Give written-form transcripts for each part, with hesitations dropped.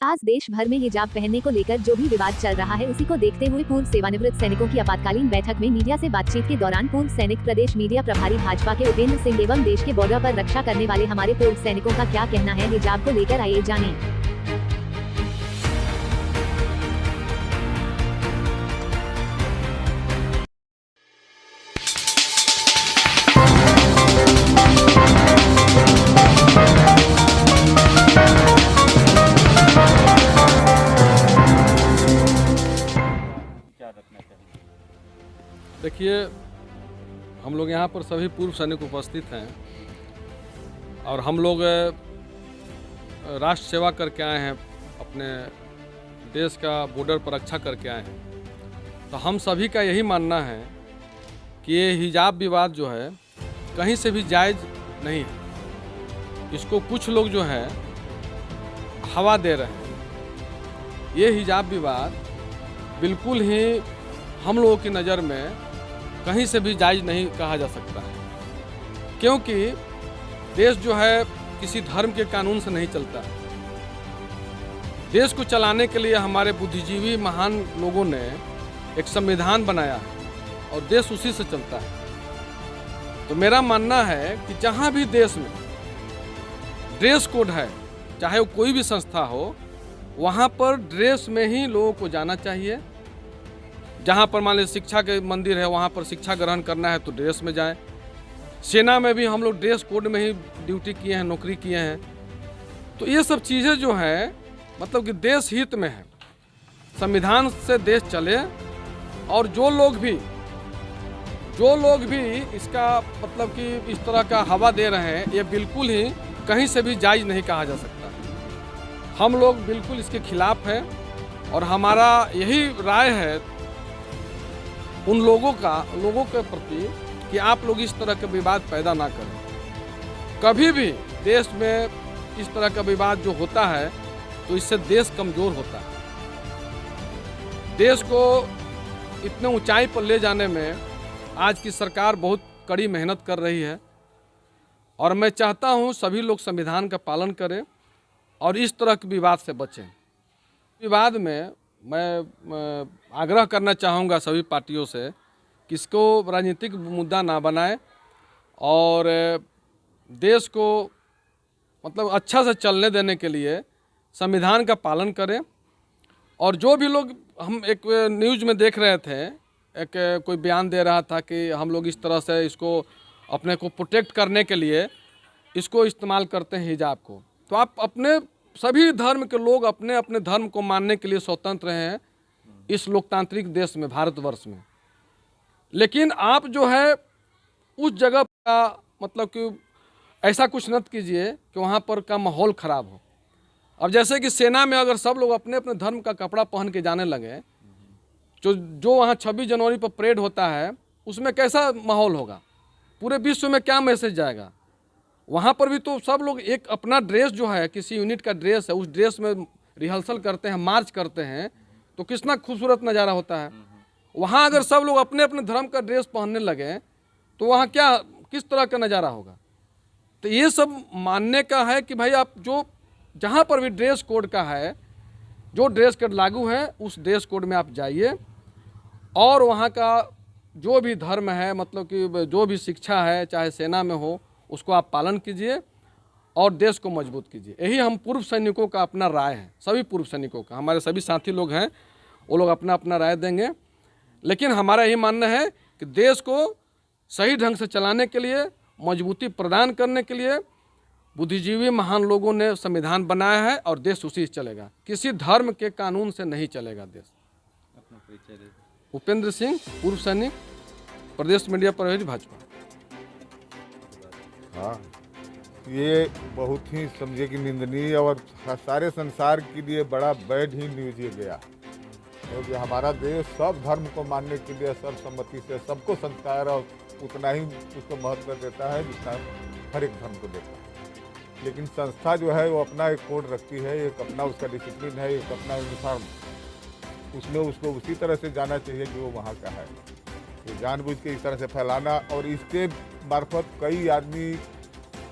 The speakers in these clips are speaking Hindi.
आज देश भर में हिजाब पहनने को लेकर जो भी विवाद चल रहा है, उसी को देखते हुए पूर्व सेवानिवृत्त सैनिकों की आपातकालीन बैठक में मीडिया से बातचीत के दौरान पूर्व सैनिक प्रदेश मीडिया प्रभारी भाजपा के उपेंद्र सिंह एवं देश के बॉर्डर पर रक्षा करने वाले हमारे पूर्व सैनिकों का क्या कहना है हिजाब को लेकर, आइए जानें। देखिए, हम लोग यहाँ पर सभी पूर्व सैनिक उपस्थित हैं और हम लोग राष्ट्र सेवा करके आए हैं, अपने देश का बॉर्डर पर रक्षा करके आए हैं। तो हम सभी का यही मानना है कि ये हिजाब विवाद जो है कहीं से भी जायज़ नहीं है। इसको कुछ लोग जो है हवा दे रहे हैं। ये हिजाब विवाद बिल्कुल ही हम लोगों की नज़र में कहीं से भी जायज़ नहीं कहा जा सकता है, क्योंकि देश जो है किसी धर्म के कानून से नहीं चलता है। देश को चलाने के लिए हमारे बुद्धिजीवी महान लोगों ने एक संविधान बनाया है और देश उसी से चलता है। तो मेरा मानना है कि जहाँ भी देश में ड्रेस कोड है, चाहे वो कोई भी संस्था हो, वहाँ पर ड्रेस में ही लोगों को जाना चाहिए। जहाँ पर मान लीजिए शिक्षा के मंदिर है, वहाँ पर शिक्षा ग्रहण करना है तो ड्रेस में जाएं। सेना में भी हम लोग ड्रेस कोड में ही ड्यूटी किए हैं, नौकरी किए हैं। तो ये सब चीज़ें जो हैं मतलब कि देश हित में है, संविधान से देश चले। और जो लोग भी इसका मतलब कि इस तरह का हवा दे रहे हैं, ये बिल्कुल ही कहीं से भी जायज़ नहीं कहा जा सकता। हम लोग बिल्कुल इसके खिलाफ हैं और हमारा यही राय है उन लोगों के प्रति कि आप लोग इस तरह का विवाद पैदा ना करें। कभी भी देश में इस तरह का विवाद जो होता है तो इससे देश कमज़ोर होता है। देश को इतने ऊंचाई पर ले जाने में आज की सरकार बहुत कड़ी मेहनत कर रही है और मैं चाहता हूं सभी लोग संविधान का पालन करें और इस तरह के विवाद से बचें। विवाद में मैं आग्रह करना चाहूँगा सभी पार्टियों से कि इसको राजनीतिक मुद्दा ना बनाएं और देश को मतलब अच्छा से चलने देने के लिए संविधान का पालन करें। और जो भी लोग, हम एक न्यूज़ में देख रहे थे, एक कोई बयान दे रहा था कि हम लोग इस तरह से इसको अपने को प्रोटेक्ट करने के लिए इसको इस्तेमाल करते हैं हिजाब को। तो आप अपने सभी धर्म के लोग अपने अपने धर्म को मानने के लिए स्वतंत्र हैं इस लोकतांत्रिक देश में, भारतवर्ष में। लेकिन आप जो है उस जगह का मतलब कि ऐसा कुछ मत कीजिए कि वहाँ पर का माहौल ख़राब हो। अब जैसे कि सेना में अगर सब लोग अपने अपने धर्म का कपड़ा पहन के जाने लगे, जो वहाँ 26 जनवरी पर परेड होता है उसमें कैसा माहौल होगा, पूरे विश्व में क्या मैसेज जाएगा। वहाँ पर भी तो सब लोग एक अपना ड्रेस जो है, किसी यूनिट का ड्रेस है, उस ड्रेस में रिहर्सल करते हैं, मार्च करते हैं, तो कितना खूबसूरत नज़ारा होता है। वहाँ अगर सब लोग अपने अपने धर्म का ड्रेस पहनने लगे तो वहाँ क्या किस तरह का नज़ारा होगा। तो ये सब मानने का है कि भाई आप जो जहाँ पर भी ड्रेस कोड का है, जो ड्रेस कोड लागू है उस ड्रेस कोड में आप जाइए और वहाँ का जो भी धर्म है, मतलब कि जो भी शिक्षा है, चाहे सेना में हो, उसको आप पालन कीजिए और देश को मजबूत कीजिए। यही हम पूर्व सैनिकों का अपना राय है, सभी पूर्व सैनिकों का। हमारे सभी साथी लोग हैं, वो लोग अपना अपना राय देंगे, लेकिन हमारा यही मानना है कि देश को सही ढंग से चलाने के लिए, मजबूती प्रदान करने के लिए बुद्धिजीवी महान लोगों ने संविधान बनाया है और देश उसी से चलेगा। किसी धर्म के कानून से नहीं चलेगा देश। अपना परिचय दे। उपेंद्र सिंह, पूर्व सैनिक, प्रदेश मीडिया प्रभारी, भाजपा। हाँ, ये बहुत ही समझे कि निंदनीय और सारे संसार के लिए बड़ा बैड ही न्यूज ये गया, क्योंकि हमारा देश सब धर्म को मानने के लिए सर्वसम्मति से सबको संस्कार और उतना ही उसको महत्व देता है जितना हर एक धर्म को देता है। लेकिन संस्था जो है वो अपना एक कोड रखती है, एक अपना उसका डिसिप्लिन है, एक अपना यूनिफॉर्म, उसमें उसको उसी तरह से जाना चाहिए जो वहाँ का है। ये जानबूझ के इस तरह से फैलाना और इसके मार्फत कई आदमी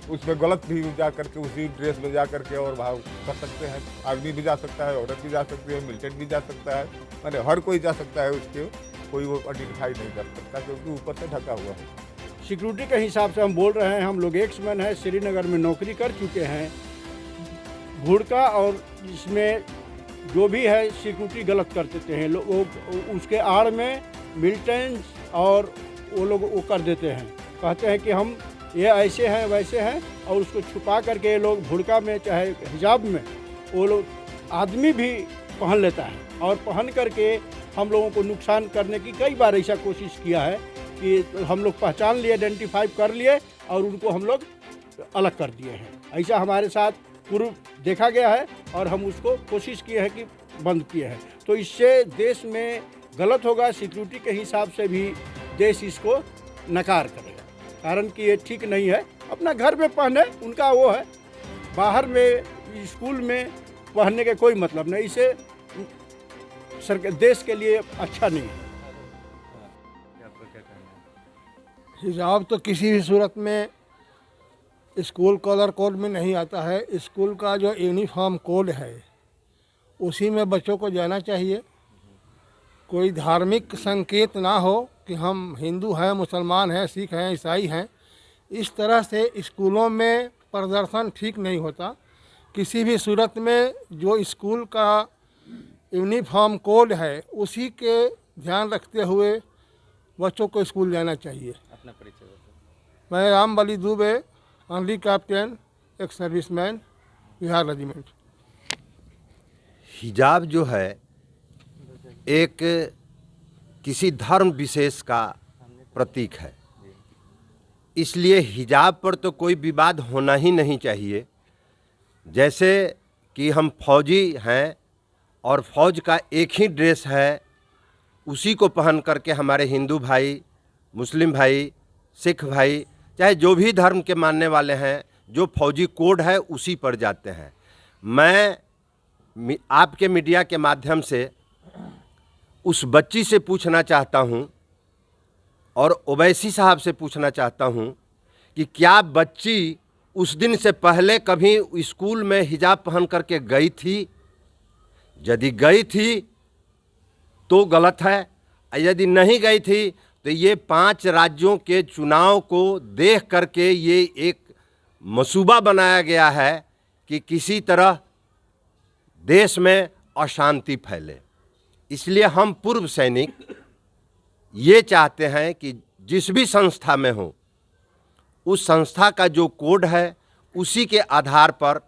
उसमें गलत भी जा करके उसी ड्रेस में जा करके और भाव कर सकते हैं। आदमी भी जा सकता है, औरत भी जा सकती है, मिलिटेंट भी जा सकता है, माने हर कोई जा सकता है, उसके कोई वो आइडेंटिफाई नहीं कर सकता क्योंकि ऊपर से ढका हुआ है। सिक्योरिटी के हिसाब से हम बोल रहे हैं, हम लोग एक्समैन हैं, श्रीनगर में नौकरी कर चुके हैं। भुड़का और इसमें जो भी है सिक्योरिटी गलत कर देते हैं लोग, उसके आड़ में मिलिटेंट्स और वो लोग वो कर देते हैं, कहते हैं कि हम ये ऐसे हैं वैसे हैं, और उसको छुपा करके ये लोग भुड़का में चाहे हिजाब में वो लोग आदमी भी पहन लेता है, और पहन करके हम लोगों को नुकसान करने की कई बार ऐसा कोशिश किया है कि हम लोग पहचान लिए, आइडेंटिफाई कर लिए और उनको हम लोग अलग कर दिए हैं। ऐसा हमारे साथ पूर्व देखा गया है और हम उसको कोशिश किए हैं कि बंद किए हैं। तो इससे देश में गलत होगा, सिक्योरिटी के हिसाब से भी देश इसको नकार करेगा, कारण कि ये ठीक नहीं है। अपना घर में पहने उनका वो है, बाहर में स्कूल में पहनने के कोई मतलब नहीं, इसे देश के लिए अच्छा नहीं है। आपका क्या कहना है? हिजाब तो किसी भी सूरत में स्कूल कलर कोड में नहीं आता है। स्कूल का जो यूनिफॉर्म कोड है उसी में बच्चों को जाना चाहिए। कोई धार्मिक संकेत ना हो कि हम हिंदू हैं, मुसलमान हैं, सिख हैं, ईसाई हैं, इस तरह से स्कूलों में प्रदर्शन ठीक नहीं होता। किसी भी सूरत में जो स्कूल का यूनिफॉर्म कोड है उसी के ध्यान रखते हुए बच्चों को स्कूल जाना चाहिए। अपना परिचय बताओ। मैं राम बली दुबे, ऑनली कैप्टन, एक सर्विसमैन, बिहार रेजिमेंट। हिजाब जो है एक किसी धर्म विशेष का प्रतीक है, इसलिए हिजाब पर तो कोई विवाद होना ही नहीं चाहिए। जैसे कि हम फौजी हैं और फौज का एक ही ड्रेस है, उसी को पहन करके हमारे हिंदू भाई, मुस्लिम भाई, सिख भाई, चाहे जो भी धर्म के मानने वाले हैं, जो फौजी कोड है उसी पर जाते हैं। मैं आपके मीडिया के माध्यम से उस बच्ची से पूछना चाहता हूं और ओवैसी साहब से पूछना चाहता हूं कि क्या बच्ची उस दिन से पहले कभी स्कूल में हिजाब पहन करके गई थी? यदि गई थी तो गलत है, यदि नहीं गई थी तो ये 5 राज्यों के चुनाव को देख करके ये एक मसूबा बनाया गया है कि किसी तरह देश में अशांति फैले। इसलिए हम पूर्व सैनिक ये चाहते हैं कि जिस भी संस्था में हो, उस संस्था का जो कोड है उसी के आधार पर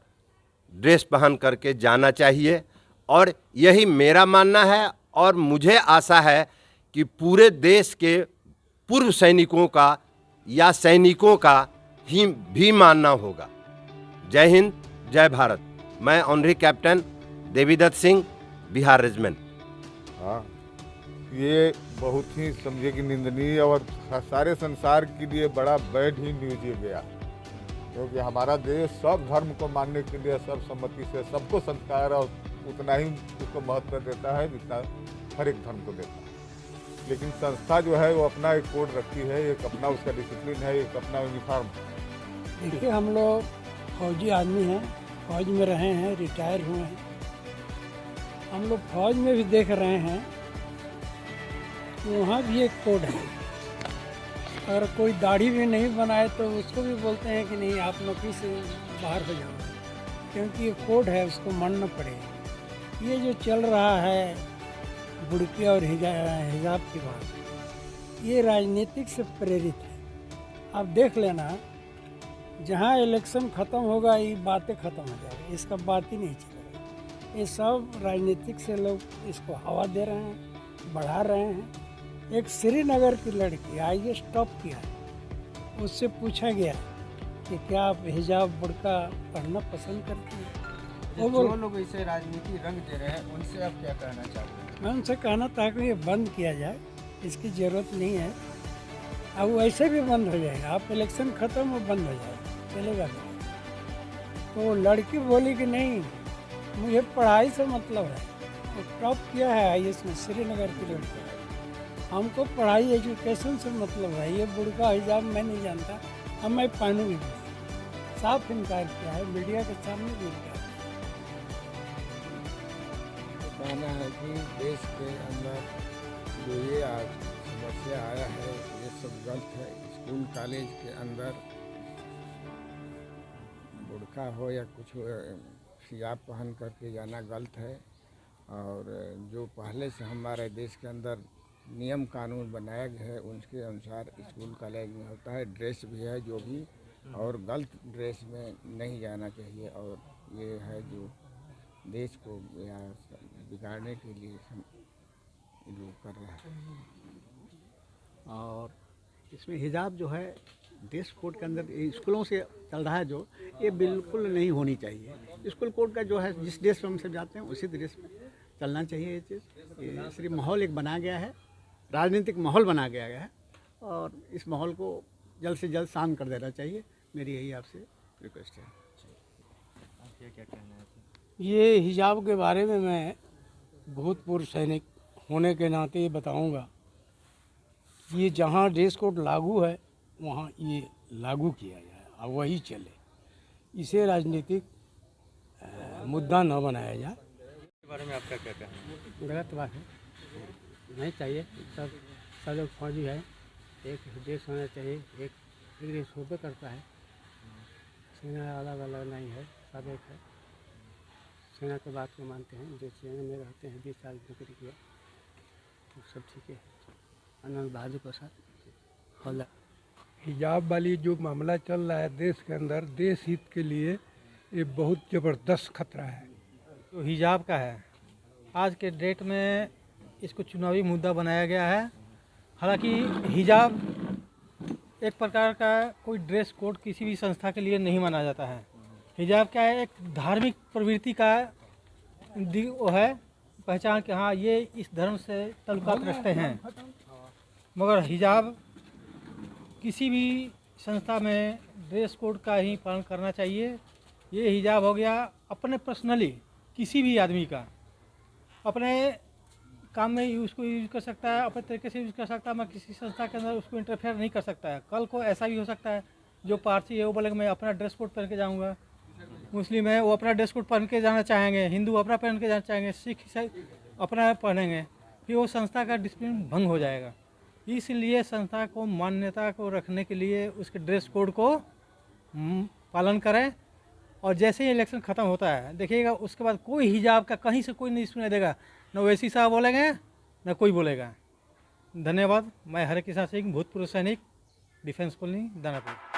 ड्रेस पहन करके जाना चाहिए, और यही मेरा मानना है और मुझे आशा है कि पूरे देश के पूर्व सैनिकों का या सैनिकों का ही भी मानना होगा। जय हिंद, जय भारत। मैं honorary captain Devidatt Singh, Bihar regiment. हाँ, ये बहुत ही समझे कि निंदनीय और सारे संसार के लिए बड़ा बैड ही न्यूज ये गया, क्योंकि हमारा देश सब धर्म को मानने के लिए सर्वसम्मति से सबको संस्कार और उतना ही उसको महत्व देता है जितना हर एक धर्म को देता है। लेकिन संस्था जो है वो अपना एक कोड रखती है, एक अपना उसका डिसिप्लिन है, एक अपना यूनिफॉर्म। देखिए, हम लोग फौजी आदमी हैं, फौज में रहे हैं, रिटायर हुए हैं। हम लोग फौज में भी देख रहे हैं कि वहाँ भी एक कोड है। अगर कोई दाढ़ी भी नहीं बनाए तो उसको भी बोलते हैं कि नहीं, आप नौकरी से बाहर हो जाओ, क्योंकि ये कोड है, उसको मानना पड़ेगा। ये जो चल रहा है बुड़के और हिजाब की बात, ये राजनीतिक से प्रेरित है। आप देख लेना, जहाँ इलेक्शन ख़त्म होगा ये बातें ख़त्म हो जाएगी, इसका बात ही नहीं चलेगा। ये सब राजनीतिक से लोग इसको हवा दे रहे हैं, बढ़ा रहे हैं। एक श्रीनगर की लड़की IAS टॉप किया, उससे पूछा गया कि क्या आप हिजाब बुड़का पढ़ना पसंद करती हैं? जो लोग इसे राजनीति रंग दे रहे हैं उनसे आप क्या कहना चाहते हैं? मैं उनसे कहना था कि ये बंद किया जाए, इसकी ज़रूरत नहीं है। अब वैसे भी बंद हो जाएगा, आप इलेक्शन ख़त्म हो बंद हो जाएगा, चलेगा नहीं। तो लड़की बोली कि नहीं, मुझे पढ़ाई से मतलब है। वो टॉप किया है IAS में, श्रीनगर की लड़की। हमको पढ़ाई एजुकेशन से मतलब है। ये बुड़का हिजाब मैं नहीं जानता, अब मैं पहनूंगी। साफ इनकार किया है, मीडिया के सामने भी इनकार किया। कहना है कि देश के अंदर जो ये आज समस्या आया है ये सब गलत है। स्कूल कॉलेज के अंदर बुर्का हो या कुछ हिजाब पहन करके जाना गलत है। और जो पहले से हमारे देश के अंदर नियम कानून बनाया गया है उसके अनुसार स्कूल कॉलेज में होता है। ड्रेस भी है जो भी, और गलत ड्रेस में नहीं जाना चाहिए। और ये है जो देश को या बिगाड़ने के लिए लोग कर रहे हैं। और इसमें हिजाब जो है ड्रेस कोड के अंदर ये स्कूलों से चल रहा है जो, ये बिल्कुल नहीं होनी चाहिए। स्कूल कोड का जो है जिस ड्रेस में हम सब जाते हैं उसी ड्रेस में चलना चाहिए। ये चीज़ ये सिर्फ माहौल एक बनाया गया है, राजनीतिक माहौल बनाया गया है, और इस माहौल को जल्द से जल्द शांत कर देना चाहिए। मेरी यही आपसे रिक्वेस्ट है। क्या कहना है? ये हिजाब के बारे में मैं भूतपूर्व सैनिक होने के नाते ये बताऊंगा, ये जहाँ ड्रेस कोड लागू है वहाँ ये लागू किया जाए और वही चले। इसे राजनीतिक मुद्दा न बनाया जाए। इसके बारे में आपका क्या कहना है? गलत बात है, नहीं चाहिए। सब लोग फौजी है, एक ड्रेस होना चाहिए, एक ड्रेस होबे करता है। सेना अलग अलग नहीं है, सब एक है। सेना के बात को मानते हैं, जो सेना में रहते हैं 20 साल नौकरी किया, तो सब ठीक है। आनंद बहादुर प्रसाद हौला। हिजाब वाली जो मामला चल रहा है देश के अंदर, देश हित के लिए ये बहुत ज़बरदस्त खतरा है। तो हिजाब का है, आज के डेट में इसको चुनावी मुद्दा बनाया गया है। हालांकि हिजाब एक प्रकार का कोई ड्रेस कोड किसी भी संस्था के लिए नहीं माना जाता है। हिजाब क्या है, एक धार्मिक प्रवृत्ति का वो है पहचान कि हाँ ये इस धर्म से ताल्लुकात रखते हैं। मगर हिजाब किसी भी संस्था में ड्रेस कोड का ही पालन करना चाहिए। ये हिजाब हो गया अपने पर्सनली किसी भी आदमी का, अपने काम में उसको यूज़ कर सकता है, अपने तरीके से यूज़ कर सकता है। मैं किसी संस्था के अंदर उसको इंटरफेयर नहीं कर सकता है। कल को ऐसा भी हो सकता है जो पारसी है वो बोलेगा मैं अपना ड्रेस कोड पहन के जाऊँगा, मुस्लिम है वो अपना ड्रेस कोड पहन के जाना चाहेंगे, हिंदू अपना पहन के जाना चाहेंगे, सिख अपना पहनेंगे, फिर वो संस्था का डिसिप्लिन भंग हो जाएगा। इसलिए संस्था को मान्यता को रखने के लिए उसके ड्रेस कोड को पालन करें। और जैसे ही इलेक्शन ख़त्म होता है देखिएगा उसके बाद कोई हिजाब का कहीं से कोई नहीं सुनाई देगा, न ओवैसी साहब बोलेंगे न कोई बोलेगा। धन्यवाद। मैं हरे किसान सिंह, भूतपूर्व सैनिक, डिफेंस कॉलोनी, दानापुर।